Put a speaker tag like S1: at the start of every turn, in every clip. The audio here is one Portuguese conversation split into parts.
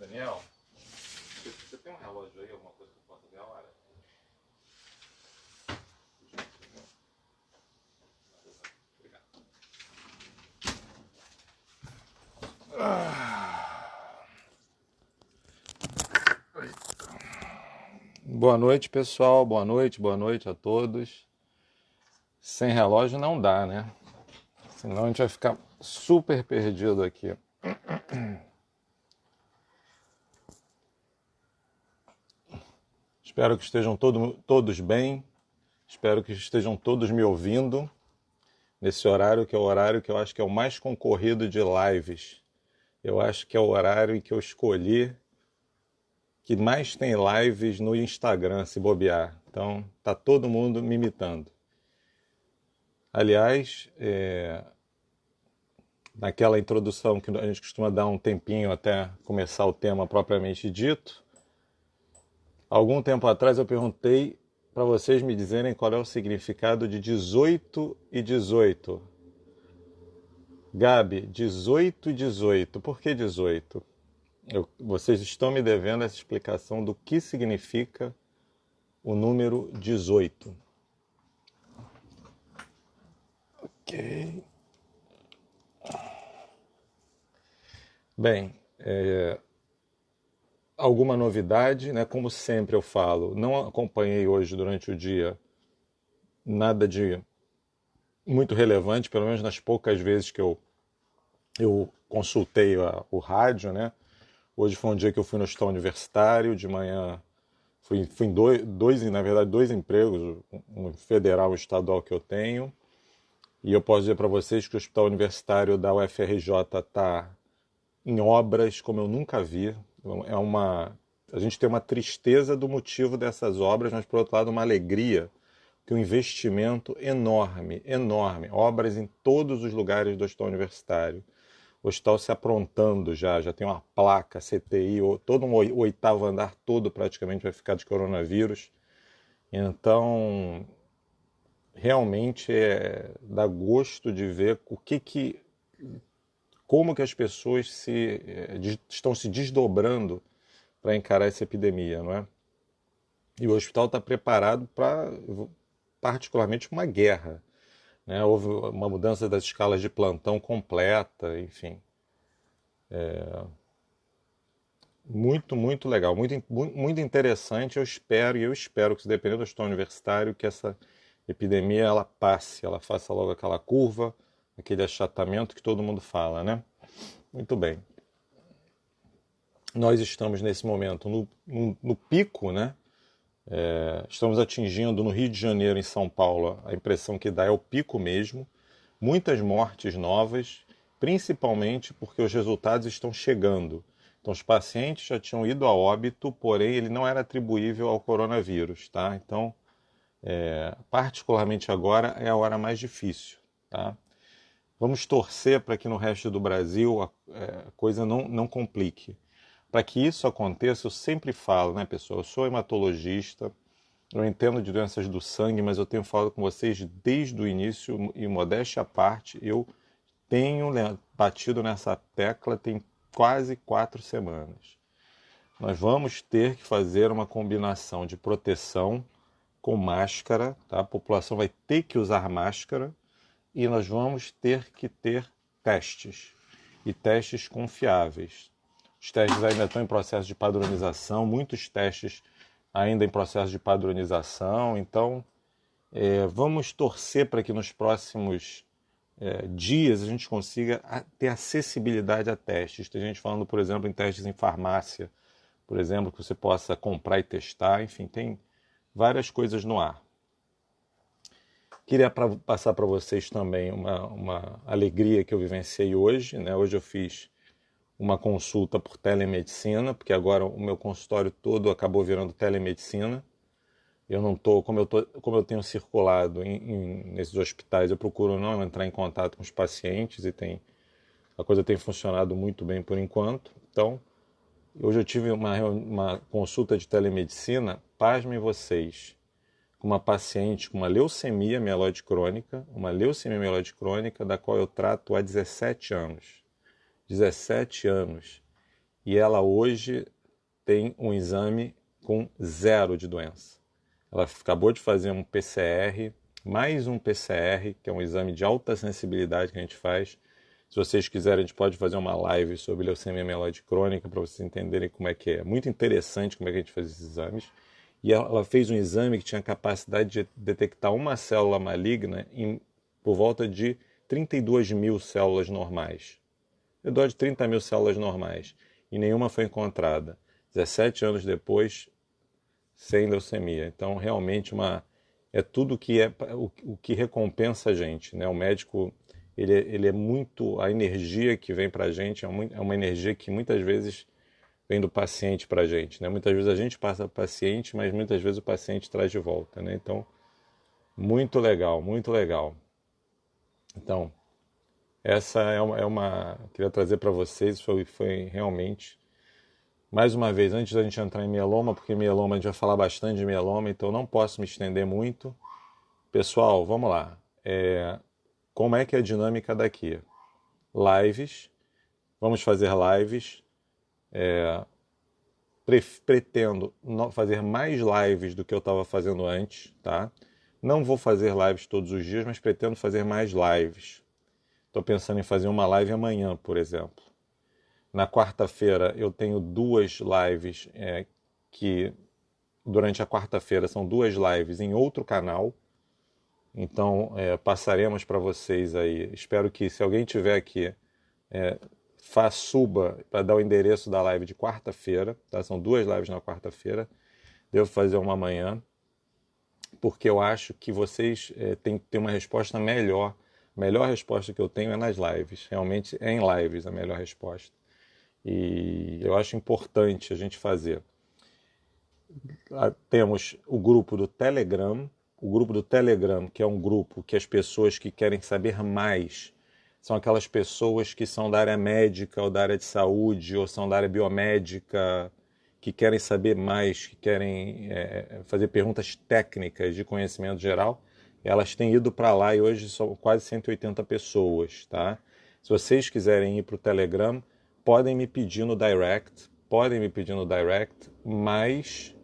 S1: Daniel, você tem um relógio aí, alguma coisa que eu possa ver a hora? Obrigado. Boa noite, pessoal. Boa noite a todos. Sem relógio não dá, né? Senão a gente vai ficar super perdido aqui. Espero que estejam todos bem. Espero que estejam todos me ouvindo nesse horário, que é o horário que eu acho que é o mais concorrido de lives. Eu acho que é o horário em que eu escolhi que mais tem lives no Instagram, se bobear. Então, tá todo mundo me imitando. Aliás, naquela introdução que a gente costuma dar um tempinho até começar o tema propriamente dito, algum tempo atrás eu perguntei para vocês me dizerem qual é o significado de 18 e 18. Gabi, 18 e 18. Por que 18? Vocês estão me devendo essa explicação do que significa o número 18. Ok. Bem, alguma novidade, né? Como sempre eu falo, não acompanhei hoje durante o dia nada de muito relevante, pelo menos nas poucas vezes que eu consultei o rádio, né? Hoje foi um dia que eu fui no hospital universitário, de manhã fui em na verdade, dois empregos, um federal e um estadual que eu tenho. E eu posso dizer para vocês que o hospital universitário da UFRJ está em obras como eu nunca vi. A gente tem uma tristeza do motivo dessas obras, mas por outro lado uma alegria, que um investimento enorme, enorme, obras em todos os lugares do hospital universitário. O hospital se aprontando já tem uma placa, CTI, todo o oitavo andar todo praticamente vai ficar de coronavírus. Então, realmente dá gosto de ver como que as pessoas estão se desdobrando para encarar essa epidemia, não é? E o hospital está preparado para, particularmente, uma guerra, né? Houve uma mudança das escalas de plantão completa, enfim. Muito legal, muito interessante. Eu espero que, se depender do hospital universitário, que essa epidemia ela passe, ela faça logo aquela curva, aquele achatamento que todo mundo fala, né? Muito bem. Nós estamos nesse momento no pico, né? Estamos atingindo no Rio de Janeiro, em São Paulo, a impressão que dá é o pico mesmo. Muitas mortes novas, principalmente porque os resultados estão chegando. Então, os pacientes já tinham ido a óbito, porém ele não era atribuível ao coronavírus, tá? Então, particularmente agora é a hora mais difícil, tá? Vamos torcer para que no resto do Brasil a coisa não complique. Para que isso aconteça, eu sempre falo, né, pessoal? Eu sou hematologista, eu entendo de doenças do sangue, mas eu tenho falado com vocês desde o início, e modéstia à parte, eu tenho batido nessa tecla tem quase 4 semanas. Nós vamos ter que fazer uma combinação de proteção com máscara, tá? A população vai ter que usar máscara e nós vamos ter que ter testes, e testes confiáveis. Os testes ainda estão em processo de padronização, muitos testes ainda em processo de padronização, então vamos torcer para que nos próximos dias a gente consiga ter acessibilidade a testes. Tem gente falando, por exemplo, em testes em farmácia, por exemplo, que você possa comprar e testar. Enfim, tem várias coisas no ar. Queria passar para vocês também uma alegria que eu vivenciei hoje, né? Hoje eu fiz uma consulta por telemedicina, porque agora o meu consultório todo acabou virando telemedicina. Eu não tô, como eu tenho circulado nesses hospitais, eu procuro não entrar em contato com os pacientes e a coisa tem funcionado muito bem por enquanto. Então, hoje eu tive uma consulta de telemedicina, pasmem vocês, com uma paciente com uma leucemia mieloide crônica, da qual eu trato há 17 anos. 17 anos. E ela hoje tem um exame com 0 de doença. Ela acabou de fazer um PCR, mais um PCR, que é um exame de alta sensibilidade que a gente faz. Se vocês quiserem, a gente pode fazer uma live sobre leucemia mieloide crônica para vocês entenderem como é que é. Muito interessante como é que a gente faz esses exames. E ela fez um exame que tinha capacidade de detectar uma célula maligna por volta de 32 mil células normais. Eu dou de 30 mil células normais. E nenhuma foi encontrada. 17 anos depois, sem leucemia. Então, realmente, é tudo que o que recompensa a gente, né? O médico, ele é muito... A energia que vem para a gente é uma energia que muitas vezes vem do paciente para a gente, né? Muitas vezes a gente passa para o paciente, mas muitas vezes o paciente traz de volta, né? Então, muito legal, muito legal. Então, essa queria trazer para vocês, foi realmente, mais uma vez, antes da gente entrar em mieloma, porque mieloma a gente vai falar bastante de mieloma, então não posso me estender muito. Pessoal, vamos lá. Como é que é a dinâmica daqui? Lives, vamos fazer lives. Pretendo fazer mais lives do que eu estava fazendo antes, tá? Não vou fazer lives todos os dias, mas pretendo fazer mais lives. Estou pensando em fazer uma live amanhã, por exemplo. Na quarta-feira eu tenho 2 lives que durante a quarta-feira são 2 lives em outro canal. Então passaremos para vocês aí. Espero que se alguém tiver aqui, suba para dar o endereço da live de quarta-feira. Tá? São 2 lives na quarta-feira. Devo fazer uma amanhã, porque eu acho que vocês têm que ter uma resposta melhor. A melhor resposta que eu tenho é nas lives. Realmente é em lives a melhor resposta. E eu acho importante a gente fazer. Temos o grupo do Telegram. O grupo do Telegram, que é um grupo que as pessoas que querem saber mais são aquelas pessoas que são da área médica ou da área de saúde ou são da área biomédica, que querem saber mais, que querem fazer perguntas técnicas de conhecimento geral. Elas têm ido para lá e hoje são quase 180 pessoas, tá? Se vocês quiserem ir para o Telegram, podem me pedir no direct, mas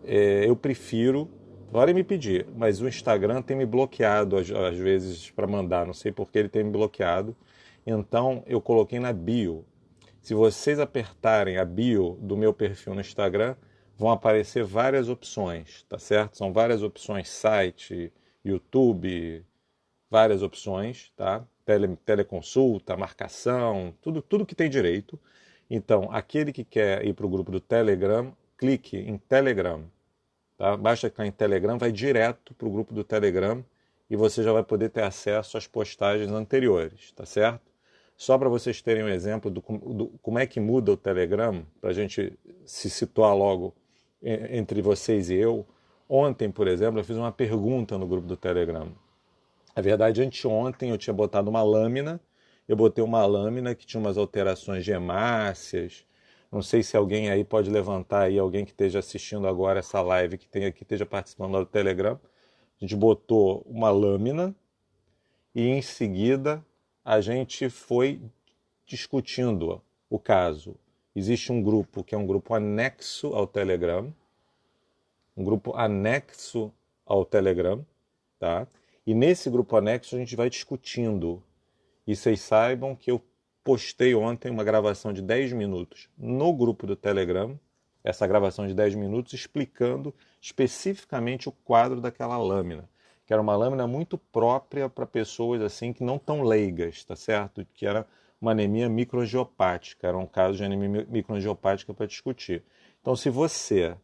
S1: eu prefiro, podem me pedir, mas o Instagram tem me bloqueado às vezes para mandar, não sei por que ele tem me bloqueado. Então eu coloquei na bio. Se vocês apertarem a bio do meu perfil no Instagram, vão aparecer várias opções, tá certo? São várias opções, site, YouTube, várias opções, tá? Teleconsulta, marcação, tudo que tem direito. Então, aquele que quer ir para o grupo do Telegram, clique em Telegram. Tá? Basta clicar em Telegram, vai direto para o grupo do Telegram e você já vai poder ter acesso às postagens anteriores, tá certo? Só para vocês terem um exemplo do como é que muda o Telegram, para a gente se situar logo entre vocês e eu. Ontem, por exemplo, eu fiz uma pergunta no grupo do Telegram. Na verdade, anteontem eu tinha botado uma lâmina, eu botei uma lâmina que tinha umas alterações de hemácias. Não sei se alguém aí pode levantar aí, alguém que esteja assistindo agora essa live, que esteja participando do Telegram. A gente botou uma lâmina e em seguida a gente foi discutindo o caso. Existe um grupo que é um grupo anexo ao Telegram, tá? E nesse grupo anexo a gente vai discutindo. E vocês saibam que eu postei ontem uma gravação de 10 minutos no grupo do Telegram, essa gravação de 10 minutos explicando especificamente o quadro daquela lâmina, que era uma lâmina muito própria para pessoas assim que não tão leigas, tá certo? Que era uma anemia microangiopática, era um caso de anemia microangiopática para discutir. Então, se você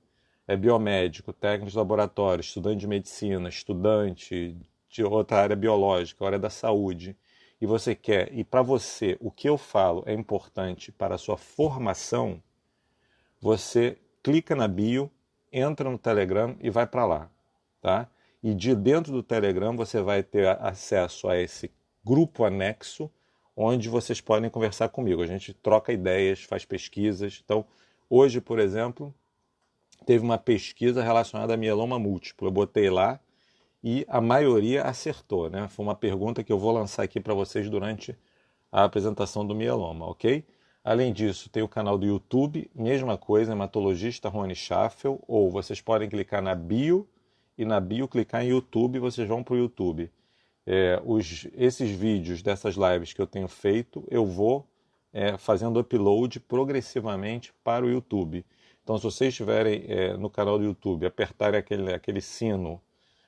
S1: é biomédico, técnico de laboratório, estudante de medicina, estudante de outra área biológica, área da saúde, e você quer, e para você o que eu falo é importante para a sua formação, você clica na bio, entra no Telegram e vai para lá, tá? E de dentro do Telegram você vai ter acesso a esse grupo anexo, onde vocês podem conversar comigo. A gente troca ideias, faz pesquisas. Então, hoje, por exemplo, teve uma pesquisa relacionada a mieloma múltiplo. Eu botei lá e a maioria acertou, né? Foi uma pergunta que eu vou lançar aqui para vocês durante a apresentação do mieloma, ok? Além disso, tem o canal do YouTube, mesma coisa, hematologista Rony Schaffel, ou vocês podem clicar na bio e na bio clicar em YouTube, vocês vão para o YouTube. Esses vídeos dessas lives que eu tenho feito, eu vou fazendo upload progressivamente para o YouTube. Então, se vocês estiverem no canal do YouTube, apertarem aquele sino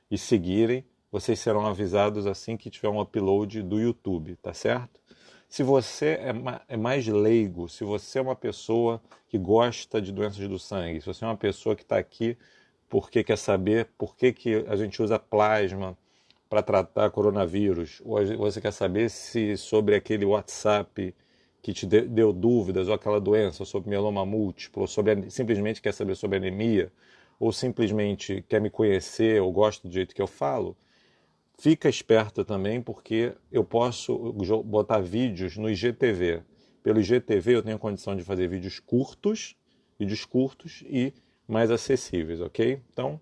S1: e seguirem, vocês serão avisados assim que tiver um upload do YouTube, tá certo? Se você é mais leigo, se você é uma pessoa que gosta de doenças do sangue, se você é uma pessoa que está aqui porque quer saber por que a gente usa plasma para tratar coronavírus, ou você quer saber se sobre aquele WhatsApp que te deu dúvidas, ou aquela doença, ou sobre mieloma múltiplo, ou simplesmente quer saber sobre anemia, ou simplesmente quer me conhecer, ou gosta do jeito que eu falo, fica esperto também, porque eu posso botar vídeos no IGTV. Pelo IGTV eu tenho condição de fazer vídeos curtos e mais acessíveis, ok? Então,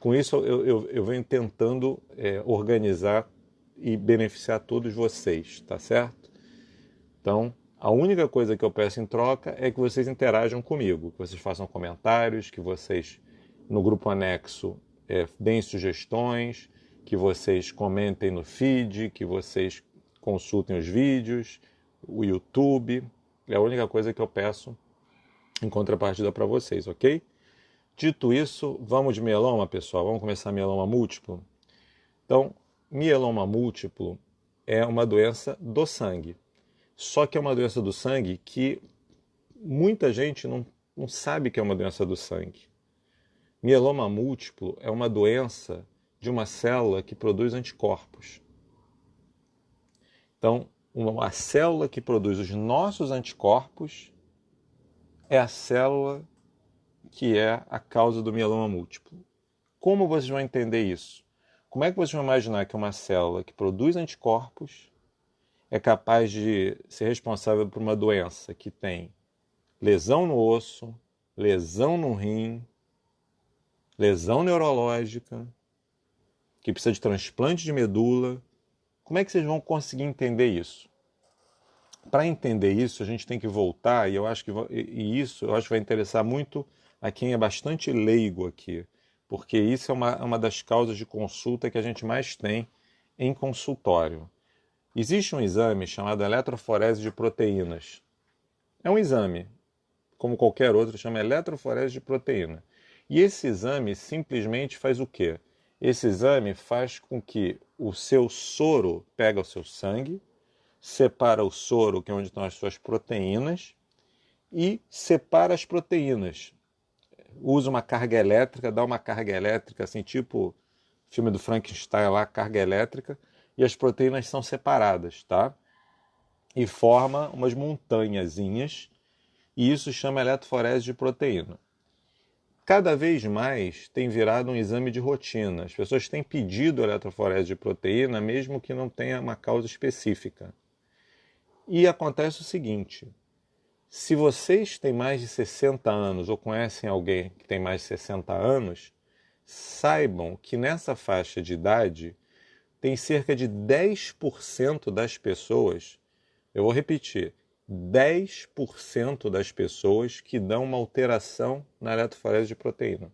S1: com isso eu venho tentando organizar e beneficiar todos vocês, tá certo? Então, a única coisa que eu peço em troca é que vocês interajam comigo, que vocês façam comentários, que vocês, no grupo anexo, deem sugestões, que vocês comentem no feed, que vocês consultem os vídeos, o YouTube. É a única coisa que eu peço em contrapartida para vocês, ok? Dito isso, vamos de mieloma, pessoal. Vamos começar mieloma múltiplo? Então, mieloma múltiplo é uma doença do sangue. Só que é uma doença do sangue que muita gente não sabe que é uma doença do sangue. Mieloma múltiplo é uma doença de uma célula que produz anticorpos. Então, a célula que produz os nossos anticorpos é a célula que é a causa do mieloma múltiplo. Como vocês vão entender isso? Como é que vocês vão imaginar que uma célula que produz anticorpos é capaz de ser responsável por uma doença que tem lesão no osso, lesão no rim, lesão neurológica, que precisa de transplante de medula? Como é que vocês vão conseguir entender isso? Para entender isso, a gente tem que voltar, e eu acho que isso eu acho que vai interessar muito a quem é bastante leigo aqui, porque isso é uma das causas de consulta que a gente mais tem em consultório. Existe um exame chamado eletroforese de proteínas. É um exame, como qualquer outro, chama eletroforese de proteína. E esse exame simplesmente faz o quê? Esse exame faz com que o seu soro pega o seu sangue, separa o soro, que é onde estão as suas proteínas, e separa as proteínas. Usa uma carga elétrica, dá uma carga elétrica, assim, tipo filme do Frankenstein lá, carga elétrica, e as proteínas são separadas, tá? E forma umas montanhazinhas, e isso chama eletroforese de proteína. Cada vez mais tem virado um exame de rotina. As pessoas têm pedido eletroforese de proteína, mesmo que não tenha uma causa específica. E acontece o seguinte: se vocês têm mais de 60 anos ou conhecem alguém que tem mais de 60 anos, saibam que nessa faixa de idade tem cerca de 10% das pessoas, eu vou repetir, 10% das pessoas que dão uma alteração na eletroforese de proteína.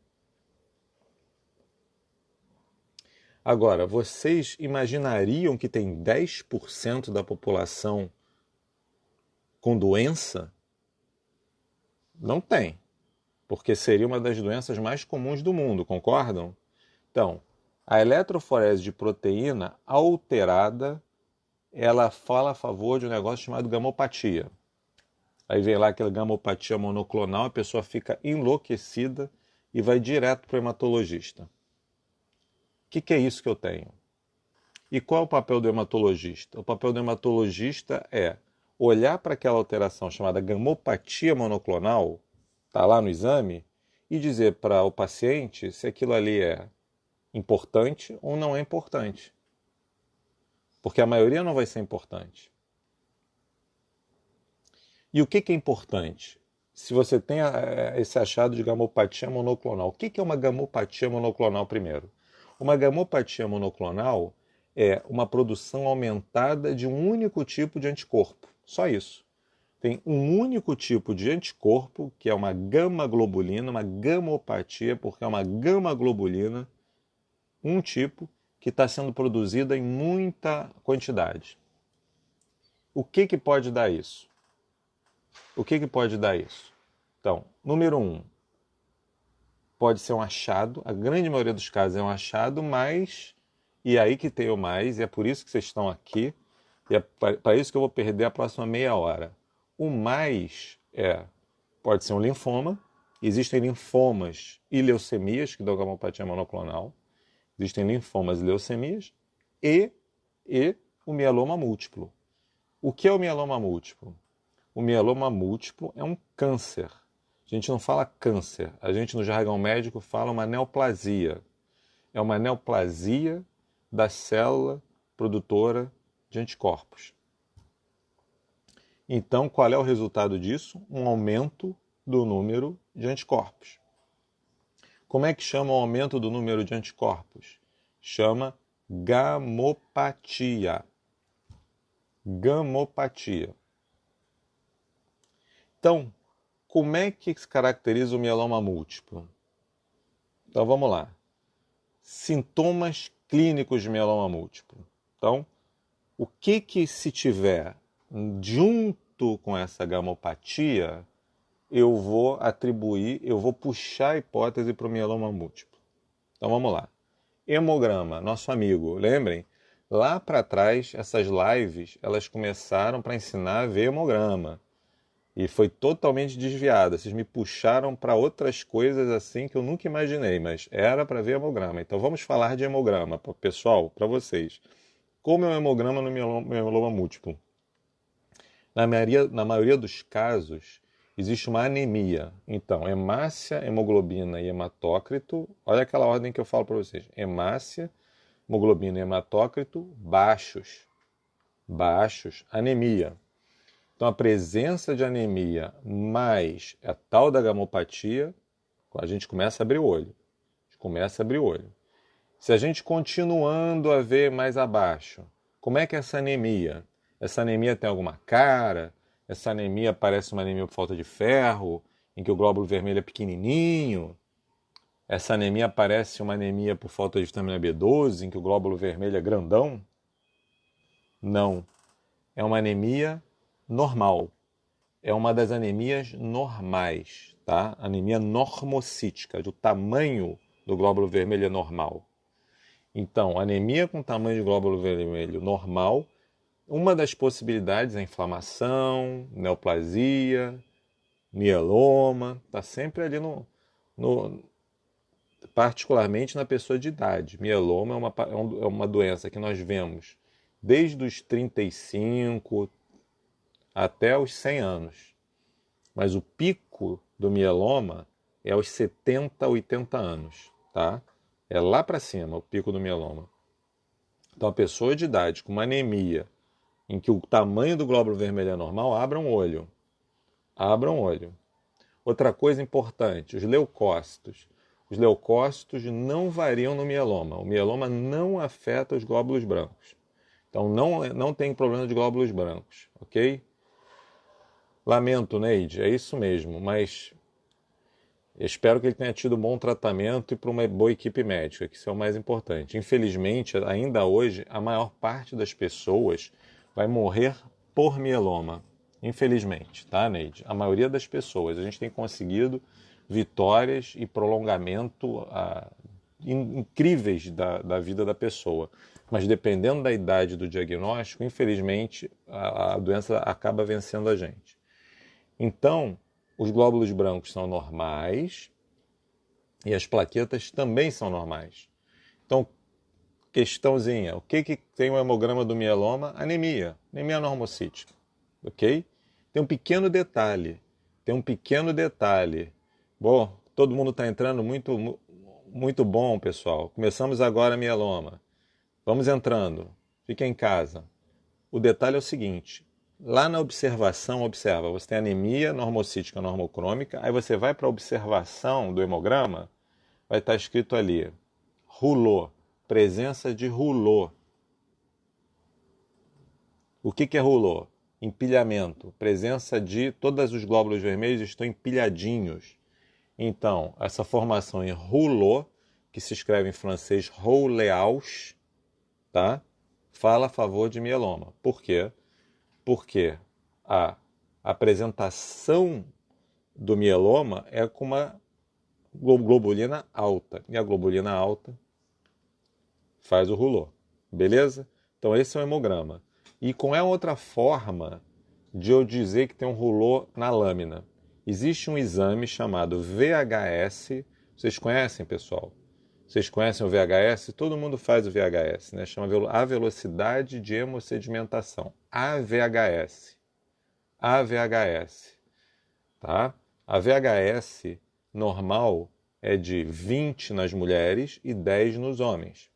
S1: Agora, vocês imaginariam que tem 10% da população com doença? Não tem, porque seria uma das doenças mais comuns do mundo, concordam? Então, A eletroforese de proteína alterada, ela fala a favor de um negócio chamado gamopatia. Aí vem lá aquela gamopatia monoclonal, a pessoa fica enlouquecida e vai direto para o hematologista. O que é isso que eu tenho? E qual é o papel do hematologista? O papel do hematologista é olhar para aquela alteração chamada gamopatia monoclonal, está lá no exame, e dizer para o paciente se aquilo ali é importante ou não é importante. Porque a maioria não vai ser importante. E o que é importante? Se você tem esse achado de gamopatia monoclonal, o que é uma gamopatia monoclonal primeiro? Uma gamopatia monoclonal é uma produção aumentada de um único tipo de anticorpo. Só isso. Tem um único tipo de anticorpo, que é uma gama-globulina, uma gamopatia, porque é uma gama-globulina, um tipo, que está sendo produzida em muita quantidade. O que pode dar isso? O que pode dar isso? Então, número 1, pode ser um achado, a grande maioria dos casos é um achado, mas, e aí que tem o mais, e é por isso que vocês estão aqui, e é para isso que eu vou perder a próxima meia hora. O mais pode ser um linfoma, existem linfomas e leucemias, que dão gamopatia monoclonal, existem linfomas e leucemias, e o mieloma múltiplo. O que é o mieloma múltiplo? O mieloma múltiplo é um câncer. A gente não fala câncer, a gente no jargão médico fala uma neoplasia. É uma neoplasia da célula produtora de anticorpos. Então, qual é o resultado disso? Um aumento do número de anticorpos. Como é que chama o aumento do número de anticorpos? Chama gamopatia. Gamopatia. Então, como é que se caracteriza o mieloma múltiplo? Então, vamos lá. Sintomas clínicos de mieloma múltiplo. Então, o que se tiver junto com essa gamopatia, eu vou atribuir, eu vou puxar a hipótese para o mieloma múltiplo. Então, vamos lá. Hemograma, nosso amigo, lembrem? Lá para trás, essas lives, elas começaram para ensinar a ver hemograma. E foi totalmente desviada. Vocês me puxaram para outras coisas assim que eu nunca imaginei, mas era para ver hemograma. Então vamos falar de hemograma, pessoal, para vocês. Como é o hemograma no mieloma múltiplo? Na maioria dos casos, existe uma anemia. Então, hemácia, hemoglobina e hematócrito. Olha aquela ordem que eu falo para vocês. Hemácia, hemoglobina e hematócrito baixos. Baixos, anemia. Então, a presença de anemia mais a tal da gamopatia, a gente começa a abrir o olho. Se a gente continuando a ver mais abaixo, como é que é essa anemia? Essa anemia tem alguma cara? Essa anemia parece uma anemia por falta de ferro, em que o glóbulo vermelho é pequenininho? Essa anemia parece uma anemia por falta de vitamina B12, em que o glóbulo vermelho é grandão? Não. É uma anemia normal. É uma das anemias normais, tá? Anemia normocítica, o tamanho do glóbulo vermelho é normal. Então, anemia com tamanho de glóbulo vermelho normal, uma das possibilidades é inflamação, neoplasia, mieloma, está sempre ali particularmente na pessoa de idade. Mieloma é uma doença que nós vemos desde os 35 até os 100 anos. Mas o pico do mieloma é aos 70, 80 anos, tá? É lá para cima o pico do mieloma. Então, a pessoa de idade com uma anemia em que o tamanho do glóbulo vermelho é normal, abra um olho. Abra um olho. Outra coisa importante, os leucócitos. Os leucócitos não variam no mieloma. O mieloma não afeta os glóbulos brancos. Então, não tem problema de glóbulos brancos, ok? Lamento, Neide, é isso mesmo, mas espero que ele tenha tido bom tratamento e para uma boa equipe médica, que isso é o mais importante. Infelizmente, ainda hoje, a maior parte das pessoas vai morrer por mieloma. Infelizmente, tá, Neide? A maioria das pessoas. A gente tem conseguido vitórias e prolongamento incríveis da vida da pessoa. Mas dependendo da idade do diagnóstico, infelizmente, a doença acaba vencendo a gente. Então, os glóbulos brancos são normais e as plaquetas também são normais. Então, questãozinha, o que tem o hemograma do mieloma? Anemia normocítica, ok? Tem um pequeno detalhe, Bom, todo mundo está entrando muito bom, pessoal. Começamos agora mieloma. Vamos entrando, fica em casa. O detalhe é o seguinte, lá na observação, observa, você tem anemia normocítica normocrômica, aí você vai para a observação do hemograma, vai estar escrito ali, rouleau, presença de rouleau. O que é rouleau? Empilhamento, presença de todos os glóbulos vermelhos estão empilhadinhos. Então, essa formação em rouleau, que se escreve em francês rouleaus, tá? Fala a favor de mieloma. Por quê? Porque a apresentação do mieloma é com uma globulina alta. E a globulina alta faz o rouleau. Beleza? Então esse é o hemograma. E qual é a outra forma de eu dizer que tem um rouleau na lâmina? Existe um exame chamado VHS. Vocês conhecem, pessoal? Vocês conhecem o VHS? Todo mundo faz o VHS, né? Chama a velocidade de hemossedimentação. AVHS. AVHS. Tá? A VHS normal é de 20 nas mulheres e 10 nos homens.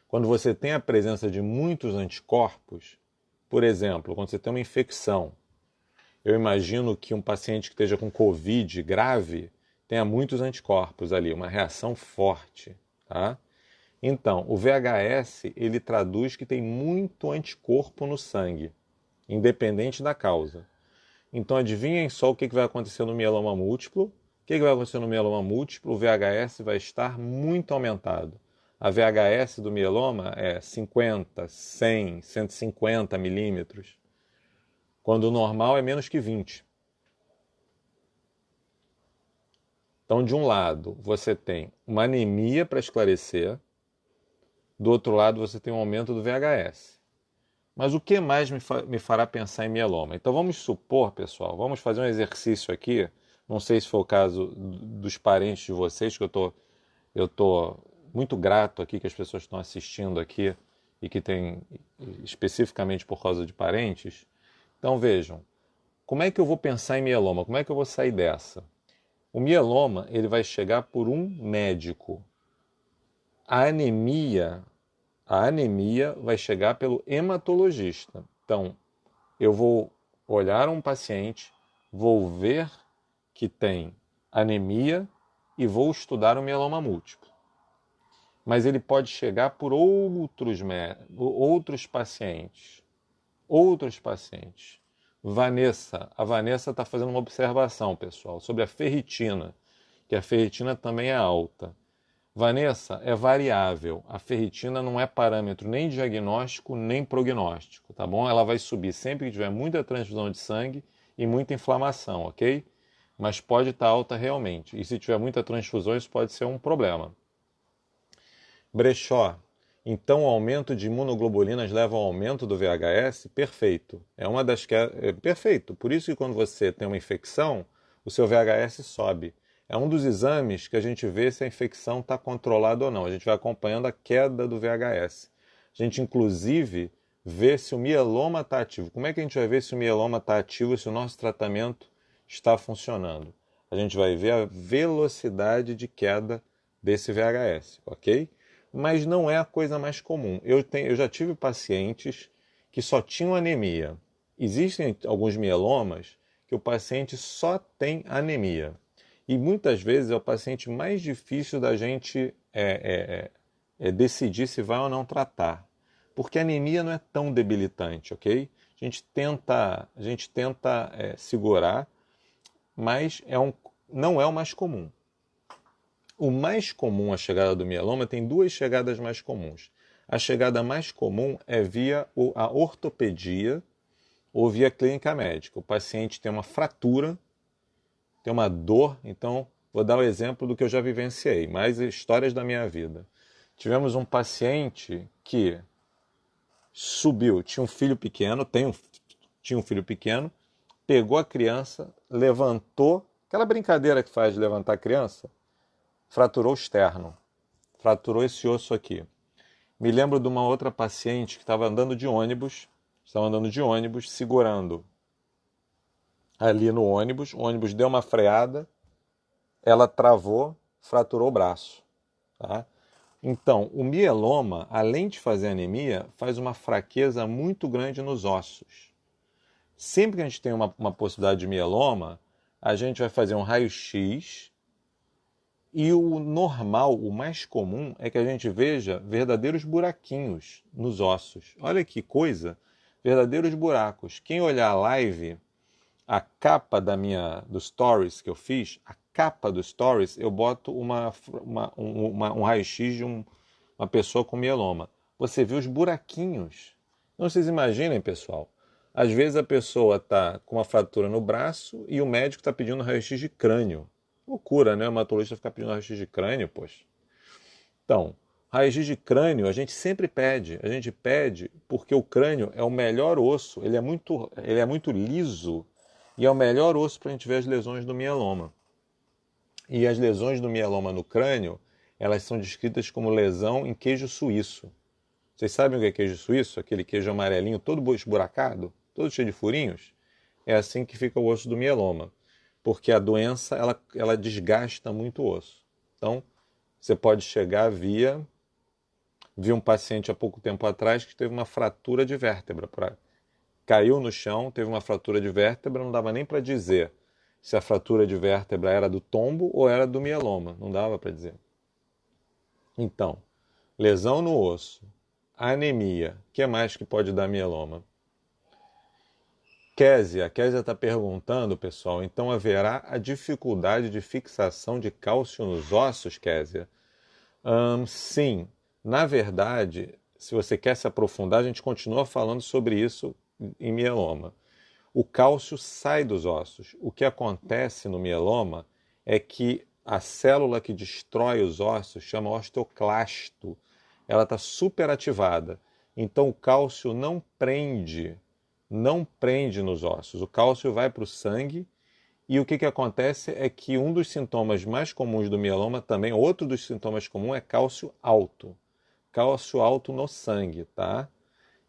S1: Quando você tem a presença de muitos anticorpos, por exemplo, quando você tem uma infecção, eu imagino que um paciente que esteja com Covid grave tenha muitos anticorpos ali, uma reação forte, tá? Então, o VHS, ele traduz que tem muito anticorpo no sangue, independente da causa. Então, adivinhem só o que vai acontecer no mieloma múltiplo. O que vai acontecer no mieloma múltiplo? O VHS vai estar muito aumentado. A VHS do mieloma é 50, 100, 150 milímetros, quando o normal é menos que 20. Então, de um lado, você tem uma anemia para esclarecer, do outro lado, você tem um aumento do VHS. Mas o que mais me fará pensar em mieloma? Então, vamos supor, pessoal, vamos fazer um exercício aqui. Não sei se foi o caso dos parentes de vocês, que eu tô muito grato aqui que as pessoas estão assistindo aqui e que tem especificamente por causa de parentes. Então, vejam, como é que eu vou pensar em mieloma? Como é que eu vou sair dessa? O mieloma, ele vai chegar por um médico. A anemia vai chegar pelo hematologista. Então, eu vou olhar um paciente, vou ver que tem anemia e vou estudar o mieloma múltiplo. Mas ele pode chegar por outros pacientes. A Vanessa está fazendo uma observação, pessoal, sobre a ferritina, que a ferritina também é alta. Vanessa, é variável. A ferritina não é parâmetro nem diagnóstico nem prognóstico, tá bom? Ela vai subir sempre que tiver muita transfusão de sangue e muita inflamação, ok? Mas pode estar alta realmente. E se tiver muita transfusão, isso pode ser um problema. Brechó. Então, o aumento de imunoglobulinas leva ao aumento do VHS? Perfeito. Perfeito. Por isso que quando você tem uma infecção, o seu VHS sobe. É um dos exames que a gente vê se a infecção está controlada ou não. A gente vai acompanhando a queda do VHS. A gente, inclusive, vê se o mieloma está ativo. Como é que a gente vai ver se o mieloma está ativo, se o nosso tratamento está funcionando? A gente vai ver a velocidade de queda desse VHS, ok? Mas não é a coisa mais comum. Eu já tive pacientes que só tinham anemia. Existem alguns mielomas que o paciente só tem anemia. E muitas vezes é o paciente mais difícil da gente decidir se vai ou não tratar. Porque a anemia não é tão debilitante, ok? A gente tenta segurar, mas não é o mais comum. O mais comum, a chegada do mieloma, tem duas chegadas mais comuns. A chegada mais comum é via a ortopedia ou via clínica médica. O paciente tem uma fratura, tem uma dor, então Vou dar o exemplo do que eu já vivenciei, mais histórias da minha vida. Tivemos um paciente que subiu, tinha um filho pequeno, tinha um filho pequeno, pegou a criança, levantou, aquela brincadeira que faz de levantar a criança, fraturou o externo, fraturou esse osso aqui. Me lembro de uma outra paciente que estava andando de ônibus, segurando ali no ônibus, o ônibus deu uma freada, ela travou, fraturou o braço. Tá? Então, o mieloma, além de fazer anemia, faz uma fraqueza muito grande nos ossos. Sempre que a gente tem uma possibilidade de mieloma, a gente vai fazer um raio-x e o normal, o mais comum, é que a gente veja verdadeiros buraquinhos nos ossos. Olha que coisa, verdadeiros buracos. Quem olhar a live, a capa do Stories que eu fiz, a capa do Stories, eu boto um raio-x de uma pessoa com mieloma. Você vê os buraquinhos. Então vocês imaginem, pessoal, às vezes a pessoa está com uma fratura no braço e o médico está pedindo raio-x de crânio. Loucura, né? O hematologista ficar pedindo raio-x de crânio, poxa. Então, raio-x de crânio a gente sempre pede. A gente pede porque o crânio é o melhor osso, ele é muito liso e é o melhor osso para a gente ver as lesões do mieloma. E as lesões do mieloma no crânio, elas são descritas como lesão em queijo suíço. Vocês sabem o que é queijo suíço? Aquele queijo amarelinho todo esburacado, todo cheio de furinhos? É assim que fica o osso do mieloma. Porque a doença, ela desgasta muito o osso. Então, você pode chegar vi um paciente há pouco tempo atrás que teve uma fratura de vértebra. Caiu no chão, teve uma fratura de vértebra, não dava nem para dizer se a fratura de vértebra era do tombo ou era do mieloma. Não dava para dizer. Então, lesão no osso, anemia, o que mais que pode dar mieloma? A Késia está perguntando, pessoal, então haverá a dificuldade de fixação de cálcio nos ossos, Késia? Sim, na verdade, se você quer se aprofundar, a gente continua falando sobre isso em mieloma. O cálcio sai dos ossos. O que acontece no mieloma é que a célula que destrói os ossos chama osteoclasto. Ela está superativada. Então o cálcio não prende nos ossos. O cálcio vai para o sangue e o que acontece é que um dos sintomas mais comuns do mieloma também, outro dos sintomas comuns é cálcio alto. Cálcio alto no sangue, tá?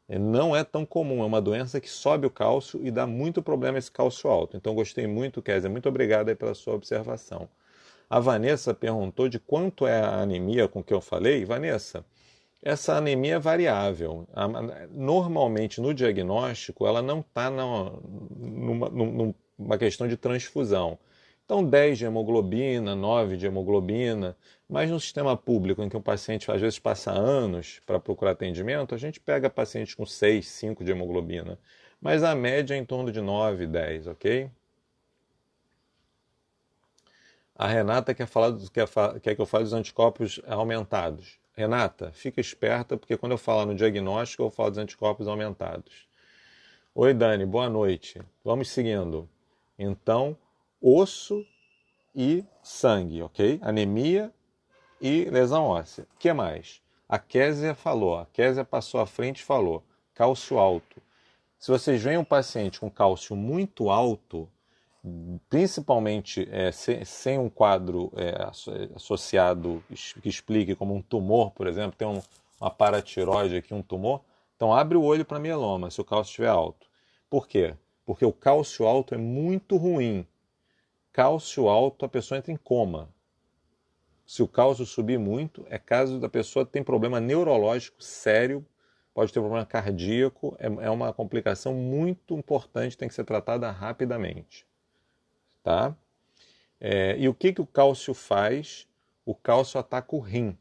S1: Não é tão comum, é uma doença que sobe o cálcio e dá muito problema esse cálcio alto. Então gostei muito, Kézia, muito obrigado aí pela sua observação. A Vanessa perguntou de quanto é a anemia com que eu falei. Vanessa, essa anemia é variável. Normalmente, no diagnóstico, ela não está numa questão de transfusão. Então, 10 de hemoglobina, 9 de hemoglobina, mas no sistema público, em que o paciente às vezes passa anos para procurar atendimento, a gente pega pacientes com 6, 5 de hemoglobina. Mas a média é em torno de 9, 10, ok? A Renata quer que eu fale dos anticorpos aumentados. Renata, fica esperta, porque quando eu falar no diagnóstico, eu falo dos anticorpos aumentados. Oi, Dani, boa noite. Vamos seguindo. Então, osso e sangue, ok? Anemia e lesão óssea. O que mais? A Késia passou à frente e falou. Cálcio alto. Se vocês veem um paciente com cálcio muito alto, principalmente sem um quadro associado que explique como um tumor, por exemplo, tem uma paratiroide aqui, um tumor, então abre o olho para mieloma se o cálcio estiver alto. Por quê? Porque o cálcio alto é muito ruim. Cálcio alto, a pessoa entra em coma. Se o cálcio subir muito, é caso da pessoa ter problema neurológico sério, pode ter problema cardíaco, é uma complicação muito importante, tem que ser tratada rapidamente. Tá? E o que o cálcio faz? O cálcio ataca o rim.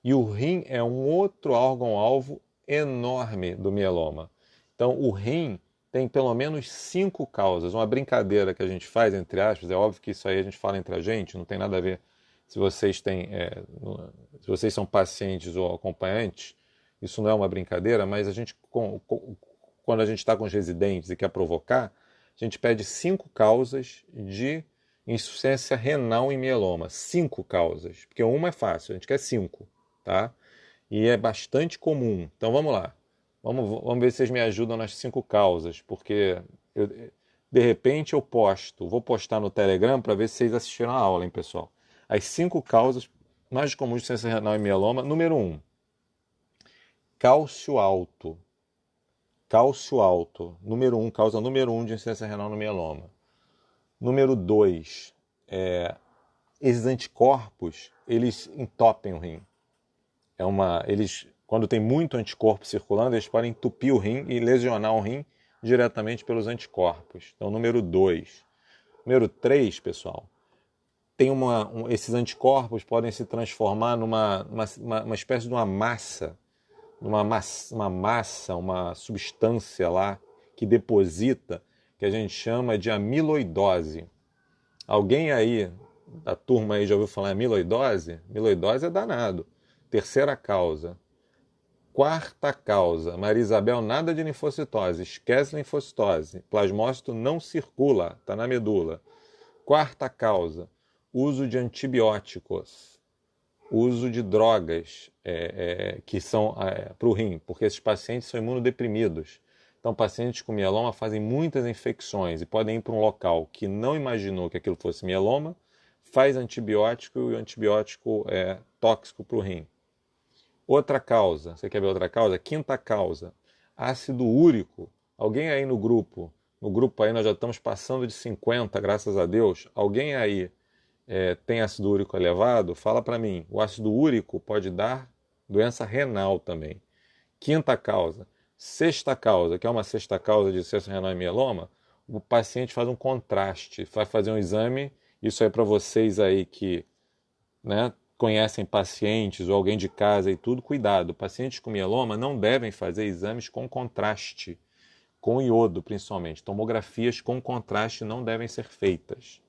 S1: E o rim é um outro órgão-alvo enorme do mieloma. Então, o rim tem pelo menos 5 causas. Uma brincadeira que a gente faz, entre aspas, é óbvio que isso aí a gente fala entre a gente, não tem nada a ver se vocês se vocês são pacientes ou acompanhantes, isso não é uma brincadeira, mas a gente, quando a gente está com os residentes e quer provocar, a gente pede 5 causas de insuficiência renal em mieloma. 5 causas, porque uma é fácil, a gente quer 5, tá? E é bastante comum. Então vamos lá. Vamos ver se vocês me ajudam nas 5 causas, porque de repente eu vou postar no Telegram para ver se vocês assistiram a aula, hein, pessoal? As 5 causas mais comuns de insuficiência renal em mieloma. Número 1, cálcio alto. Cálcio alto. Número 1, causa número 1 de insuficiência renal no mieloma. Número 2, esses anticorpos, eles entopem o rim. Quando tem muito anticorpo circulando, eles podem entupir o rim e lesionar o rim diretamente pelos anticorpos. Então, número 2. Número 3, pessoal, esses anticorpos podem se transformar numa uma espécie de uma massa, uma substância lá que deposita, que a gente chama de amiloidose. Alguém aí da turma aí já ouviu falar em amiloidose? Amiloidose é danado. Terceira causa. Quarta causa. Maria Isabel, nada de linfocitose. Esquece linfocitose. Plasmócito não circula, está na medula. Quarta causa. Uso de antibióticos. Uso de drogas que são para o rim, porque esses pacientes são imunodeprimidos. Então, pacientes com mieloma fazem muitas infecções e podem ir para um local que não imaginou que aquilo fosse mieloma, faz antibiótico e o antibiótico é tóxico para o rim. Outra causa, você quer ver outra causa? Quinta causa, ácido úrico. Alguém aí no grupo aí nós já estamos passando de 50, graças a Deus. Alguém aí tem ácido úrico elevado? Fala para mim. O ácido úrico pode dar doença renal também. Quinta causa. Sexta causa, que é uma sexta causa de insuficiência renal e mieloma, o paciente faz um contraste, vai fazer um exame. Isso é para vocês aí que, né, conhecem pacientes ou alguém de casa e tudo, cuidado. Pacientes com mieloma não devem fazer exames com contraste, com iodo principalmente. Tomografias com contraste não devem ser feitas.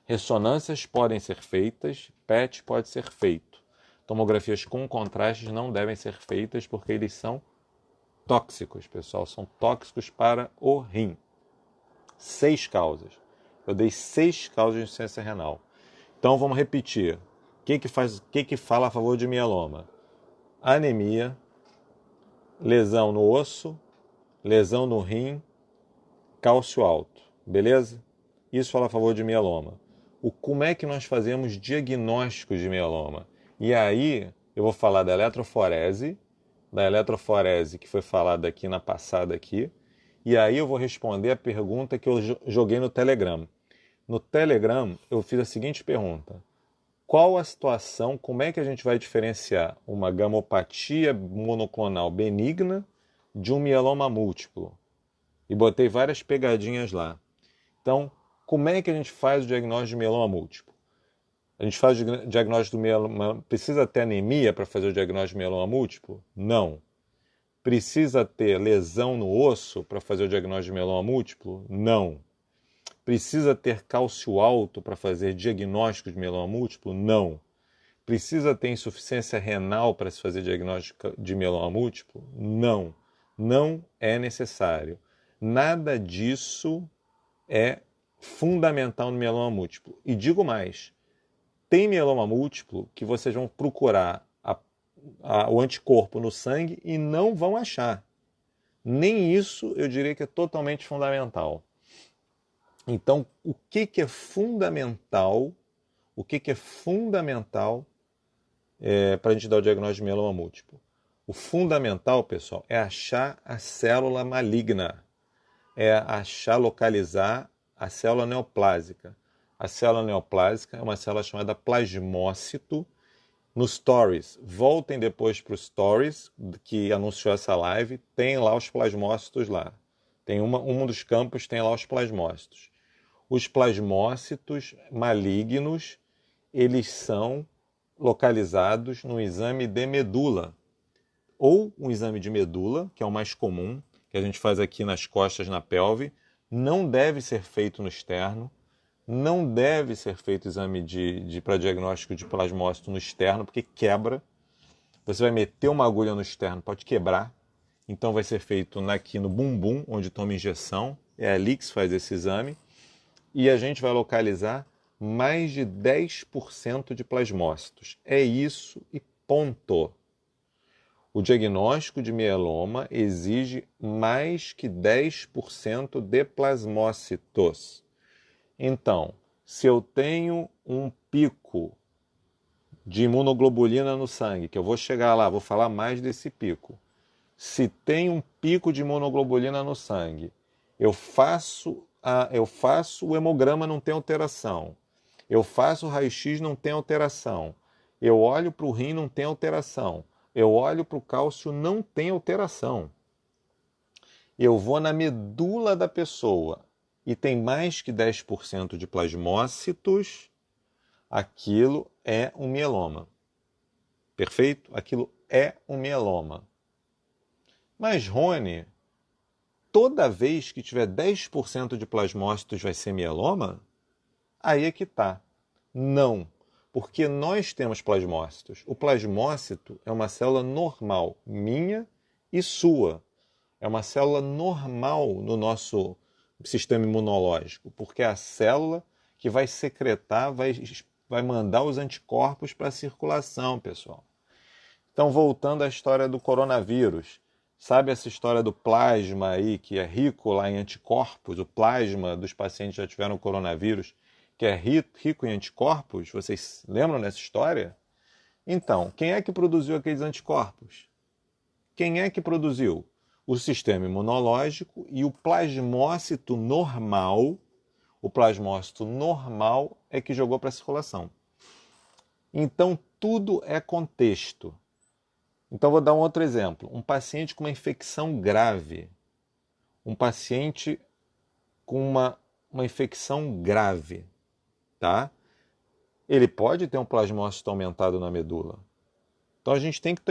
S1: Ressonâncias podem ser feitas, PET pode ser feito. Tomografias com contrastes não devem ser feitas porque eles são tóxicos, pessoal. São tóxicos para o rim. 6 causas. Eu dei 6 causas de insuficiência renal. Então vamos repetir. O que fala a favor de mieloma? Anemia, lesão no osso, lesão no rim, cálcio alto. Beleza? Isso fala a favor de mieloma. Como é que nós fazemos diagnóstico de mieloma? E aí eu vou falar da eletroforese que foi falada aqui na passada aqui, e aí eu vou responder a pergunta que eu joguei no Telegram. No Telegram eu fiz a seguinte pergunta: qual a situação, como é que a gente vai diferenciar uma gamopatia monoclonal benigna de um mieloma múltiplo? E botei várias pegadinhas lá. Então, como é que a gente faz o diagnóstico de mieloma múltiplo? A gente faz o diagnóstico do mieloma... Precisa ter anemia para fazer o diagnóstico de mieloma múltiplo? Não. Precisa ter lesão no osso para fazer o diagnóstico de mieloma múltiplo? Não. Precisa ter cálcio alto para fazer diagnóstico de mieloma múltiplo? Não. Precisa ter insuficiência renal para se fazer diagnóstico de mieloma múltiplo? Não. Não é necessário. Nada disso é fundamental no mieloma múltiplo. E digo mais, tem mieloma múltiplo que vocês vão procurar o anticorpo no sangue e não vão achar. Nem isso eu diria que é totalmente fundamental. Então, o que é fundamental? O que é fundamental para a gente dar o diagnóstico de mieloma múltiplo? O fundamental, pessoal, é achar a célula maligna. Localizar a célula neoplásica. A célula neoplásica é uma célula chamada plasmócito. Nos stories, voltem depois para os stories que anunciou essa live, tem lá os plasmócitos lá. Tem um dos campos tem lá os plasmócitos. Os plasmócitos malignos, eles são localizados no exame de medula, ou um exame de medula, que é o mais comum, que a gente faz aqui nas costas, na pelve, não deve ser feito no externo, não deve ser feito exame para diagnóstico de plasmócito no externo, porque quebra. Você vai meter uma agulha no externo, pode quebrar. Então vai ser feito aqui no bumbum, onde toma injeção. É ali que se faz esse exame. E a gente vai localizar mais de 10% de plasmócitos. É isso e ponto. O diagnóstico de mieloma exige mais que 10% de plasmócitos. Então, se eu tenho um pico de imunoglobulina no sangue, que eu vou chegar lá, vou falar mais desse pico. Se tem um pico de imunoglobulina no sangue, eu faço o hemograma, não tem alteração. Eu faço o raio-x, não tem alteração. Eu olho para o rim, não tem alteração. Eu olho para o cálcio, não tem alteração. Eu vou na medula da pessoa e tem mais que 10% de plasmócitos, aquilo é um mieloma. Perfeito? Aquilo é um mieloma. Mas, Rony, toda vez que tiver 10% de plasmócitos vai ser mieloma? Aí é que tá. Não, porque nós temos plasmócitos. O plasmócito é uma célula normal, minha e sua. É uma célula normal no nosso sistema imunológico, porque é a célula que vai secretar, vai mandar os anticorpos para a circulação, pessoal. Então, voltando à história do coronavírus, sabe essa história do plasma aí, que é rico lá em anticorpos? O plasma dos pacientes que já tiveram coronavírus, que é rico em anticorpos? Vocês lembram dessa história? Então, quem é que produziu aqueles anticorpos? Quem é que produziu? O sistema imunológico e o plasmócito normal. O plasmócito normal é que jogou para a circulação. Então, tudo é contexto. Então, vou dar um outro exemplo. Um paciente com uma infecção grave. Um paciente com uma infecção grave, tá? Ele pode ter um plasmócito aumentado na medula. Então, a gente tem que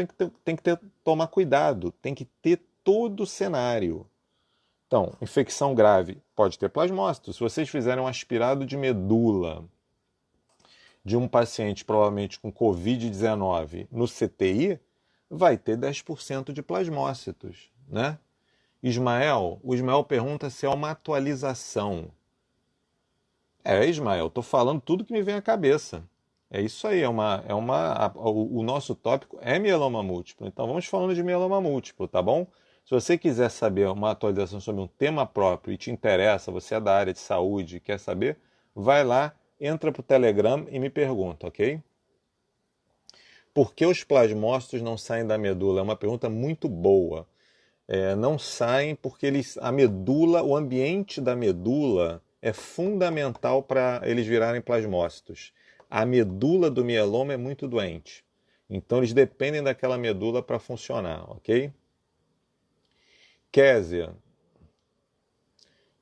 S1: tomar cuidado, tem que ter todo o cenário. Então, infecção grave pode ter plasmócito. Se vocês fizerem um aspirado de medula de um paciente provavelmente com Covid-19 no CTI, vai ter 10% de plasmócitos, né? O Ismael pergunta se é uma atualização. Ismael, estou falando tudo que me vem à cabeça. É isso aí, o nosso tópico é mieloma múltiplo. Então vamos falando de mieloma múltiplo, tá bom? Se você quiser saber uma atualização sobre um tema próprio e te interessa, você é da área de saúde e quer saber, vai lá, entra para o Telegram e me pergunta, ok? Por que os plasmócitos não saem da medula? É uma pergunta muito boa. Não saem porque a medula, o ambiente da medula é fundamental para eles virarem plasmócitos. A medula do mieloma é muito doente. Então eles dependem daquela medula para funcionar, ok? Késia.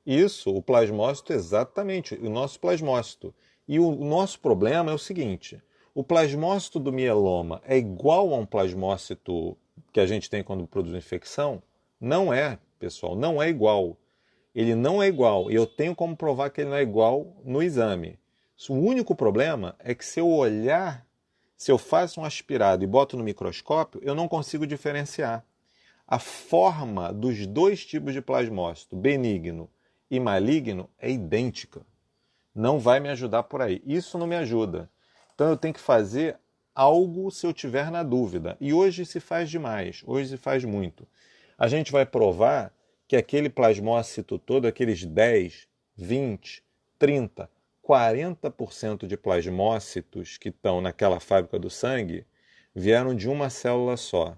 S1: Isso, o plasmócito, exatamente, o nosso plasmócito. E o nosso problema é o seguinte: o plasmócito do mieloma é igual a um plasmócito que a gente tem quando produz infecção? Não é, pessoal, não é igual. Ele não é igual, e eu tenho como provar que ele não é igual no exame. O único problema é que se eu faço um aspirado e boto no microscópio, eu não consigo diferenciar. A forma dos dois tipos de plasmócito, benigno e maligno, é idêntica. Não vai me ajudar por aí. Isso não me ajuda. Então eu tenho que fazer algo se eu tiver na dúvida. E hoje se faz demais, hoje se faz muito. A gente vai provar que aquele plasmócito todo, aqueles 10, 20, 30, 40% de plasmócitos que estão naquela fábrica do sangue vieram de uma célula só.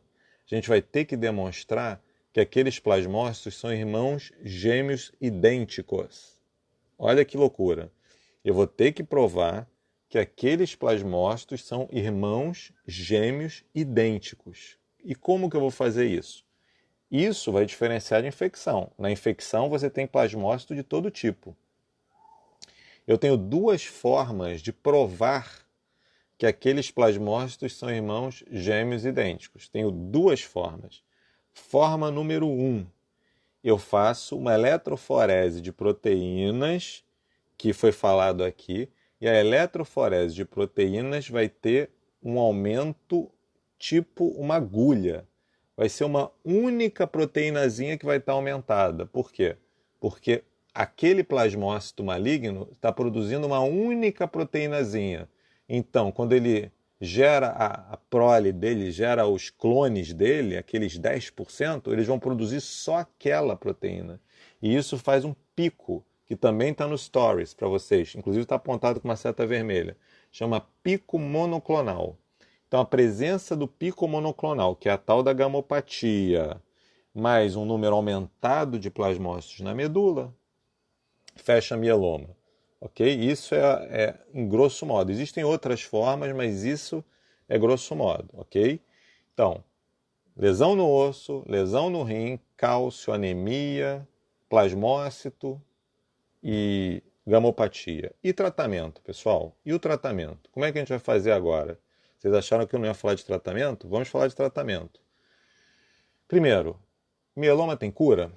S1: A gente vai ter que demonstrar que aqueles plasmócitos são irmãos gêmeos idênticos. Olha que loucura. Eu vou ter que provar que aqueles plasmócitos são irmãos gêmeos idênticos. E como que eu vou fazer isso? Isso vai diferenciar de infecção. Na infecção você tem plasmócito de todo tipo. Eu tenho duas formas de provar que aqueles plasmócitos são irmãos gêmeos idênticos. Tenho duas formas. Forma número 1. Eu faço uma eletroforese de proteínas, que foi falado aqui, e a eletroforese de proteínas vai ter um aumento tipo uma agulha. Vai ser uma única proteínazinha que vai estar aumentada. Por quê? Porque aquele plasmócito maligno está produzindo uma única proteínazinha. Então, quando ele gera a prole dele, gera os clones dele, aqueles 10%, eles vão produzir só aquela proteína. E isso faz um pico, que também está no Stories para vocês. Inclusive está apontado com uma seta vermelha. Chama pico monoclonal. Então, a presença do pico monoclonal, que é a tal da gamopatia, mais um número aumentado de plasmócitos na medula, fecha mieloma. Ok? Isso é em grosso modo. Existem outras formas, mas isso é grosso modo. Ok? Então, lesão no osso, lesão no rim, cálcio, anemia, plasmócito e gamopatia. E tratamento, pessoal? E o tratamento? Como é que a gente vai fazer agora? Vocês acharam que eu não ia falar de tratamento? Vamos falar de tratamento. Primeiro, mieloma tem cura?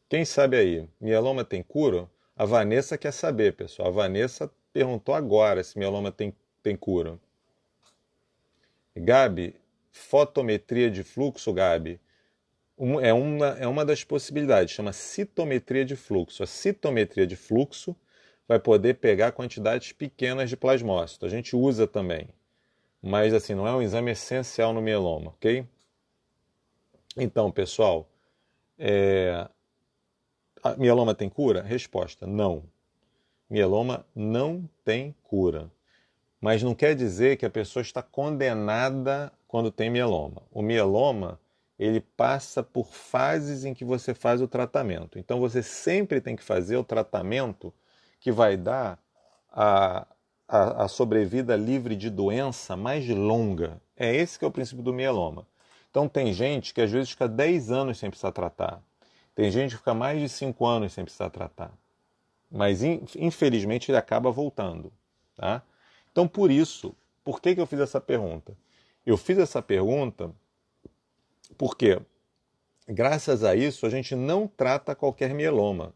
S1: Quem sabe aí? Mieloma tem cura? A Vanessa quer saber, pessoal. A Vanessa perguntou agora se mieloma tem cura. Gabi, fotometria de fluxo, Gabi, é uma das possibilidades, chama citometria de fluxo. A citometria de fluxo vai poder pegar quantidades pequenas de plasmócito. A gente usa também, mas assim, não é um exame essencial no mieloma, ok? Então, pessoal, mieloma tem cura? Resposta, não. Mieloma não tem cura. Mas não quer dizer que a pessoa está condenada quando tem mieloma. O mieloma, ele passa por fases em que você faz o tratamento. Então você sempre tem que fazer o tratamento que vai dar a sobrevida livre de doença mais longa. É esse que é o princípio do mieloma. Então tem gente que às vezes fica 10 anos sem precisar tratar. Tem gente que fica mais de 5 anos sem precisar tratar. Mas infelizmente ele acaba voltando. Tá? Então por isso, por que eu fiz essa pergunta? Eu fiz essa pergunta porque, graças a isso, a gente não trata qualquer mieloma.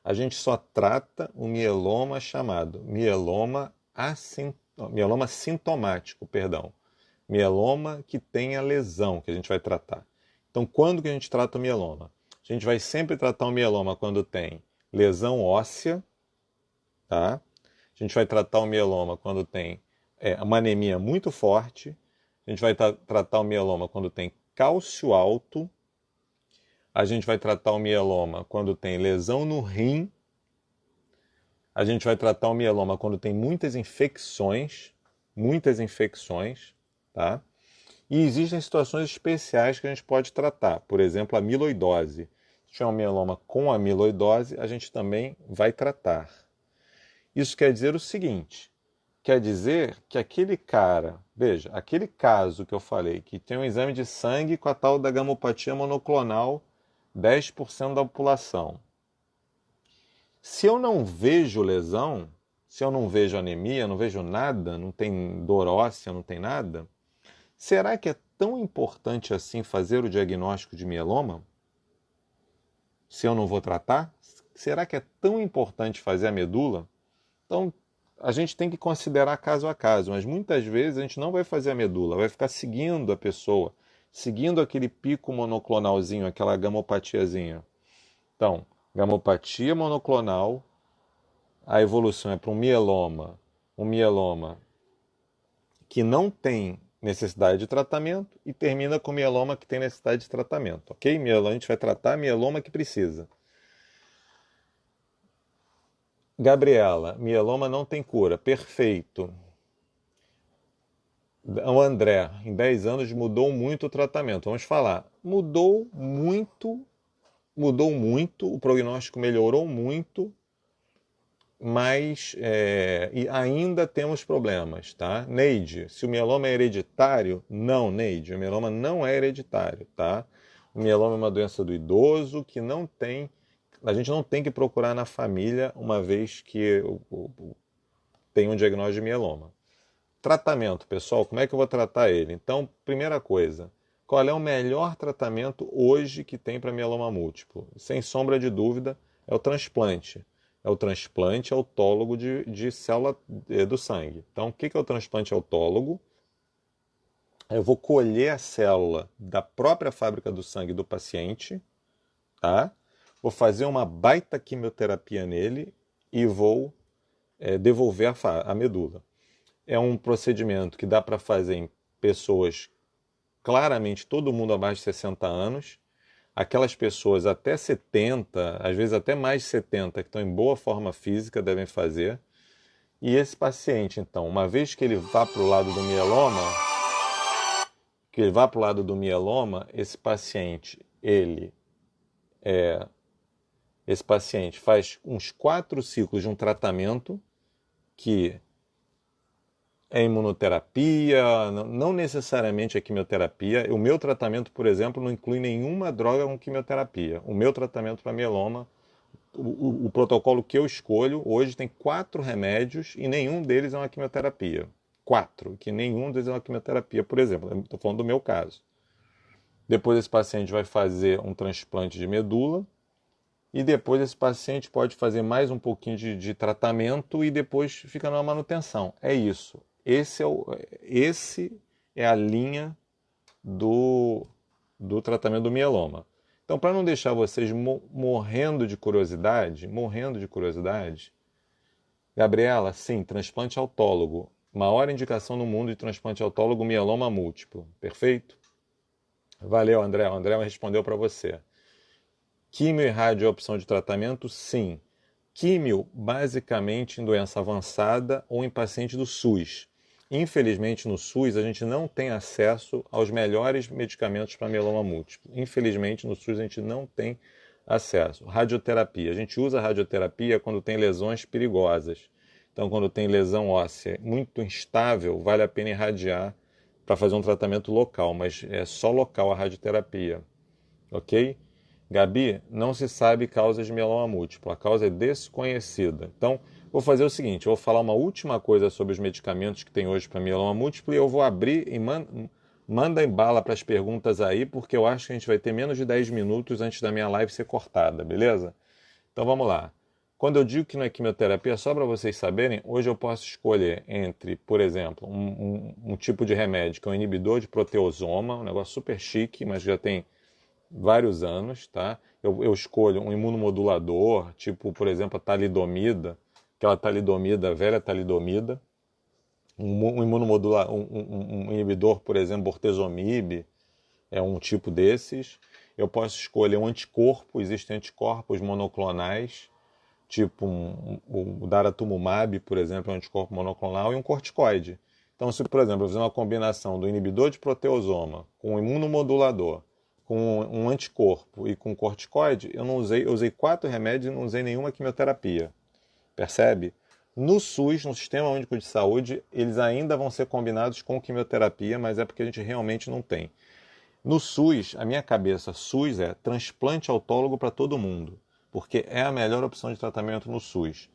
S1: A gente só trata o mieloma chamado mieloma sintomático, perdão. Mieloma que tenha lesão, que a gente vai tratar. Então, quando que a gente trata o mieloma? A gente vai sempre tratar o mieloma quando tem lesão óssea, tá? A gente vai tratar o mieloma quando tem uma anemia muito forte. A gente vai tratar o mieloma quando tem cálcio alto. A gente vai tratar o mieloma quando tem lesão no rim. A gente vai tratar o mieloma quando tem muitas infecções, tá? E existem situações especiais que a gente pode tratar. Por exemplo, a amiloidose. Se tiver um mieloma com amiloidose, a gente também vai tratar. Isso quer dizer o seguinte, quer dizer que aquele cara, veja, aquele caso que eu falei, que tem um exame de sangue com a tal da gamopatia monoclonal, 10% da população. Se eu não vejo lesão, se eu não vejo anemia, não vejo nada, não tem dor óssea, não tem nada, será que é tão importante assim fazer o diagnóstico de mieloma? Se eu não vou tratar? Será que é tão importante fazer a medula? Então, a gente tem que considerar caso a caso, mas muitas vezes a gente não vai fazer a medula, vai ficar seguindo a pessoa, seguindo aquele pico monoclonalzinho, aquela gamopatiazinha. Então, gamopatia monoclonal, a evolução é para um mieloma que não tem necessidade de tratamento e termina com mieloma que tem necessidade de tratamento, ok? A gente vai tratar mieloma que precisa. Gabriela, mieloma não tem cura. Perfeito. O André, em 10 anos mudou muito o tratamento. Vamos falar. Mudou muito, o prognóstico melhorou muito, mas e ainda temos problemas, tá? Neide, se o mieloma é hereditário, não, Neide, o mieloma não é hereditário, tá? O mieloma é uma doença do idoso que não tem, a gente não tem que procurar na família uma vez que tem um diagnóstico de mieloma. Tratamento, pessoal, como é que eu vou tratar ele? Então, primeira coisa, qual é o melhor tratamento hoje que tem para mieloma múltiplo? Sem sombra de dúvida, é o transplante. É o transplante autólogo de célula do sangue. Então, o que é o transplante autólogo? Eu vou colher a célula da própria fábrica do sangue do paciente, tá? vou fazer uma baita quimioterapia nele e vou devolver a medula. É um procedimento que dá para fazer em pessoas, claramente todo mundo abaixo de 60 anos, aquelas pessoas até 70, às vezes até mais de 70, que estão em boa forma física, devem fazer. E esse paciente, então, uma vez que ele vá para o lado do mieloma, esse paciente, esse paciente faz uns 4 ciclos de um tratamento que é imunoterapia, não necessariamente é quimioterapia. O meu tratamento, por exemplo, não inclui nenhuma droga com quimioterapia. O meu tratamento para mieloma, o protocolo que eu escolho hoje tem 4 remédios e nenhum deles é uma quimioterapia. 4, que nenhum deles é uma quimioterapia, por exemplo. Estou falando do meu caso. Depois esse paciente vai fazer um transplante de medula e depois esse paciente pode fazer mais um pouquinho de tratamento e depois fica numa manutenção. É isso. Esse é a linha do tratamento do mieloma. Então, para não deixar vocês morrendo de curiosidade, Gabriela, sim, transplante autólogo. Maior indicação no mundo de transplante autólogo, mieloma múltiplo. Perfeito? Valeu, André. O André respondeu para você. Químio e rádio é opção de tratamento? Sim. Químio, basicamente em doença avançada ou em paciente do SUS. Infelizmente, no SUS, a gente não tem acesso aos melhores medicamentos para mieloma múltiplo. Infelizmente, no SUS, a gente não tem acesso. Radioterapia. A gente usa radioterapia quando tem lesões perigosas. Então, quando tem lesão óssea muito instável, vale a pena irradiar para fazer um tratamento local, mas é só local a radioterapia. Ok? Gabi, não se sabe causas de mieloma múltiplo, a causa é desconhecida. Então, vou fazer o seguinte, eu vou falar uma última coisa sobre os medicamentos que tem hoje para mieloma múltiplo e eu vou abrir e manda em bala para as perguntas aí, porque eu acho que a gente vai ter menos de 10 minutos antes da minha live ser cortada, beleza? Então vamos lá. Quando eu digo que não é quimioterapia, só para vocês saberem, hoje eu posso escolher entre, por exemplo, um tipo de remédio que é um inibidor de proteosoma, um negócio super chique, mas já tem vários anos, tá? Eu escolho um imunomodulador, tipo, por exemplo, a talidomida, aquela talidomida, a velha talidomida, um imunomodulador, um inibidor, por exemplo, bortezomib, é um tipo desses. Eu posso escolher um anticorpo, existem anticorpos monoclonais, tipo o daratumumab, por exemplo, é um anticorpo monoclonal, e um corticoide. Então, se, por exemplo, eu fizer uma combinação do inibidor de proteosoma com um imunomodulador, com um anticorpo e com corticoide, eu usei 4 remédios e não usei nenhuma quimioterapia. Percebe? No SUS, no Sistema Único de Saúde, eles ainda vão ser combinados com quimioterapia, mas é porque a gente realmente não tem. No SUS, a minha cabeça, SUS é transplante autólogo para todo mundo, porque é a melhor opção de tratamento no SUS.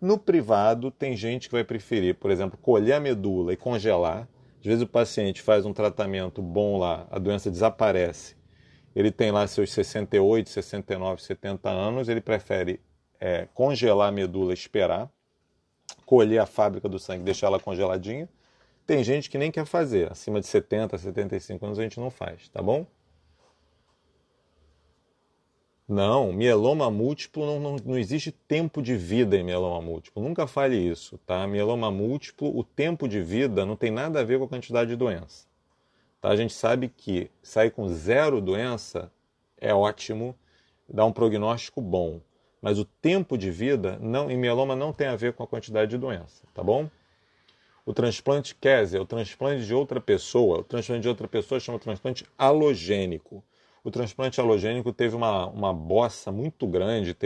S1: No privado, tem gente que vai preferir, por exemplo, colher a medula e congelar. Às vezes o paciente faz um tratamento bom lá, a doença desaparece. Ele tem lá seus 68, 69, 70 anos, ele prefere congelar a medula e esperar, colher a fábrica do sangue, deixar ela congeladinha. Tem gente que nem quer fazer, acima de 70, 75 anos a gente não faz, tá bom? Não, mieloma múltiplo não existe tempo de vida em mieloma múltiplo. Nunca fale isso, tá? Mieloma múltiplo, o tempo de vida não tem nada a ver com a quantidade de doença. Tá? A gente sabe que sair com 0 doença é ótimo, dá um prognóstico bom. Mas o tempo de vida em mieloma não tem a ver com a quantidade de doença, tá bom? O transplante Kessler é o transplante de outra pessoa. O transplante de outra pessoa chama transplante alogênico. O transplante alogênico teve uma bossa muito grande,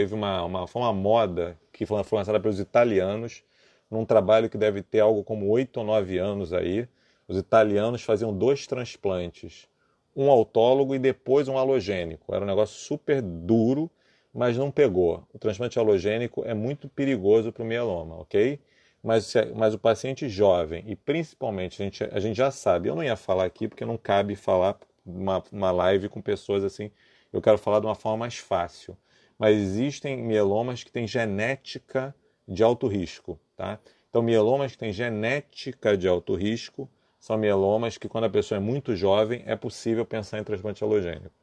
S1: foi uma moda que foi lançada pelos italianos, num trabalho que deve ter algo como 8 ou 9 anos aí. Os italianos faziam 2 transplantes, um autólogo e depois um alogênico. Era um negócio super duro, mas não pegou. O transplante alogênico é muito perigoso para o mieloma, ok? Mas o paciente jovem, e principalmente a gente já sabe, eu não ia falar aqui porque não cabe falar uma live com pessoas assim, eu quero falar de uma forma mais fácil. Mas existem mielomas que têm genética de alto risco, tá? Então, mielomas que têm genética de alto risco são mielomas que, quando a pessoa é muito jovem, é possível pensar em transplante alogênico.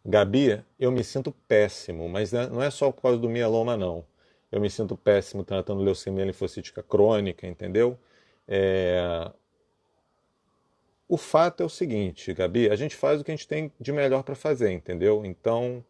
S1: Gabi, eu me sinto péssimo, mas não é só por causa do mieloma, não. Eu me sinto péssimo tratando leucemia linfocítica crônica, entendeu? É, O fato é o seguinte, Gabi, a gente faz o que a gente tem de melhor para fazer, entendeu? Então,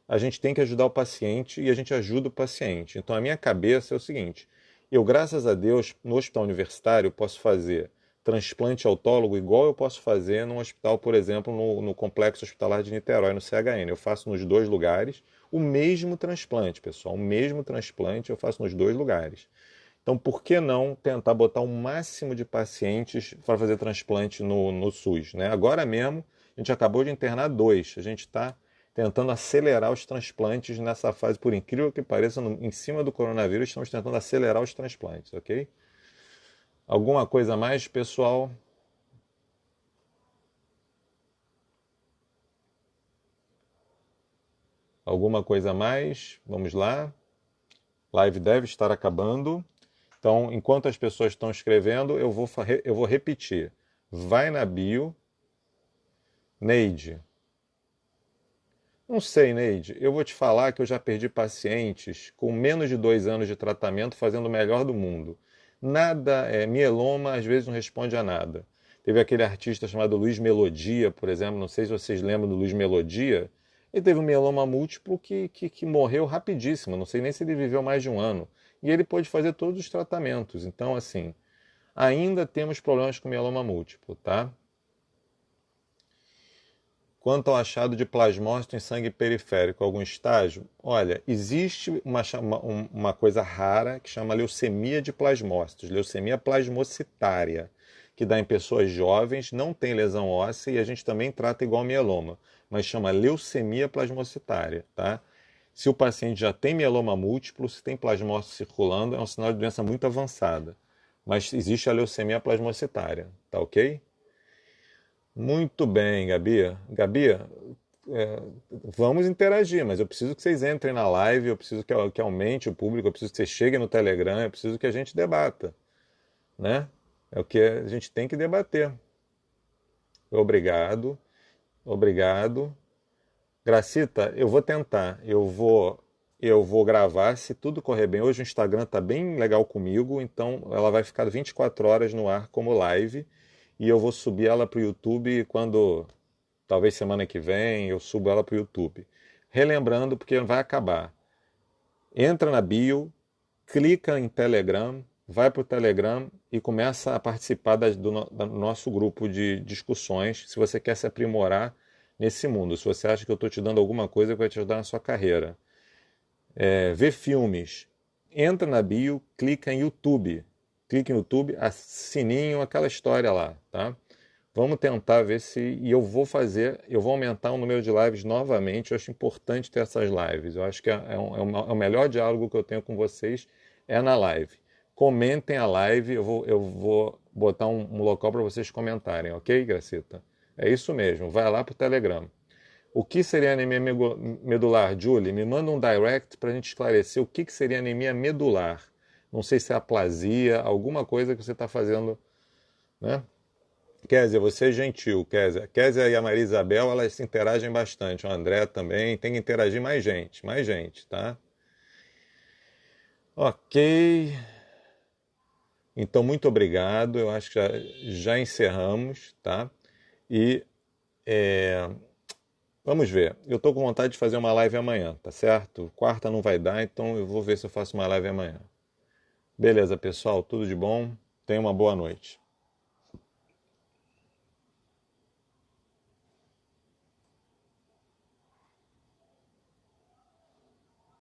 S1: a gente tem que ajudar o paciente e a gente ajuda o paciente. Então, a minha cabeça é o seguinte: eu, graças a Deus, no hospital universitário, posso fazer transplante autólogo igual eu posso fazer num hospital, por exemplo, no Complexo Hospitalar de Niterói, no CHN. Eu faço nos dois lugares o mesmo transplante, pessoal. O mesmo transplante eu faço nos dois lugares. Então, por que não tentar botar o máximo de pacientes para fazer transplante no SUS, né? Agora mesmo, a gente acabou de internar 2. A gente está tentando acelerar os transplantes nessa fase, por incrível que pareça, em cima do coronavírus, estamos tentando acelerar os transplantes, ok? Alguma coisa mais, pessoal? Alguma coisa mais? Vamos lá. Live deve estar acabando. Então, enquanto as pessoas estão escrevendo, eu vou repetir. Vai na bio. Neide. Não sei, Neide. Eu vou te falar que eu já perdi pacientes com menos de 2 anos de tratamento fazendo o melhor do mundo. Nada, mieloma às vezes não responde a nada. Teve aquele artista chamado Luiz Melodia, por exemplo, não sei se vocês lembram do Luiz Melodia. Ele teve um mieloma múltiplo que morreu rapidíssimo, não sei nem se ele viveu mais de 1 ano. E ele pôde fazer todos os tratamentos. Então, assim, ainda temos problemas com mieloma múltiplo, tá? Quanto ao achado de plasmócito em sangue periférico, algum estágio, olha, existe uma coisa rara que chama leucemia de plasmócitos, leucemia plasmocitária, que dá em pessoas jovens, não tem lesão óssea e a gente também trata igual mieloma, mas chama leucemia plasmocitária, tá? Se o paciente já tem mieloma múltiplo, se tem plasmócito circulando, é um sinal de doença muito avançada. Mas existe a leucemia plasmocitária, tá ok? Muito bem, Gabi. Gabi, vamos interagir, mas eu preciso que vocês entrem na live, eu preciso que aumente o público, eu preciso que vocês cheguem no Telegram, eu preciso que a gente debata, né? É o que a gente tem que debater. Obrigado, obrigado. Gracita, eu vou tentar, eu vou gravar, se tudo correr bem. Hoje o Instagram tá bem legal comigo, então ela vai ficar 24 horas no ar como live e eu vou subir ela para o YouTube quando talvez semana que vem eu subo ela para o YouTube. Relembrando, porque vai acabar. Entra na bio, clica em Telegram, vai para o Telegram e começa a participar do nosso grupo de discussões se você quer se aprimorar nesse mundo. Se você acha que eu estou te dando alguma coisa que vai te ajudar na sua carreira. Ver filmes. Entra na bio, clica em YouTube. Clica em YouTube, sininho, aquela história lá, tá? Vamos tentar ver se. E eu vou aumentar o número de lives novamente. Eu acho importante ter essas lives. Eu acho que é o melhor diálogo que eu tenho com vocês é na live. Comentem a live, eu vou botar um local para vocês comentarem, ok, Gracita? É isso mesmo, vai lá para o Telegram. O que seria anemia medular, Julie? Me manda um direct para a gente esclarecer o que seria anemia medular. Não sei se é aplasia, alguma coisa que você está fazendo, né? Kézia, você é gentil, Kézia. Kézia e a Maria Isabel, elas se interagem bastante. O André também. Tem que interagir mais gente, tá? Ok. Então, muito obrigado. Eu acho que já encerramos, tá? E vamos ver. Eu tô com vontade de fazer uma live amanhã, tá certo? Quarta não vai dar, então eu vou ver se eu faço uma live amanhã. Beleza, pessoal. Tudo de bom. Tenha uma boa noite.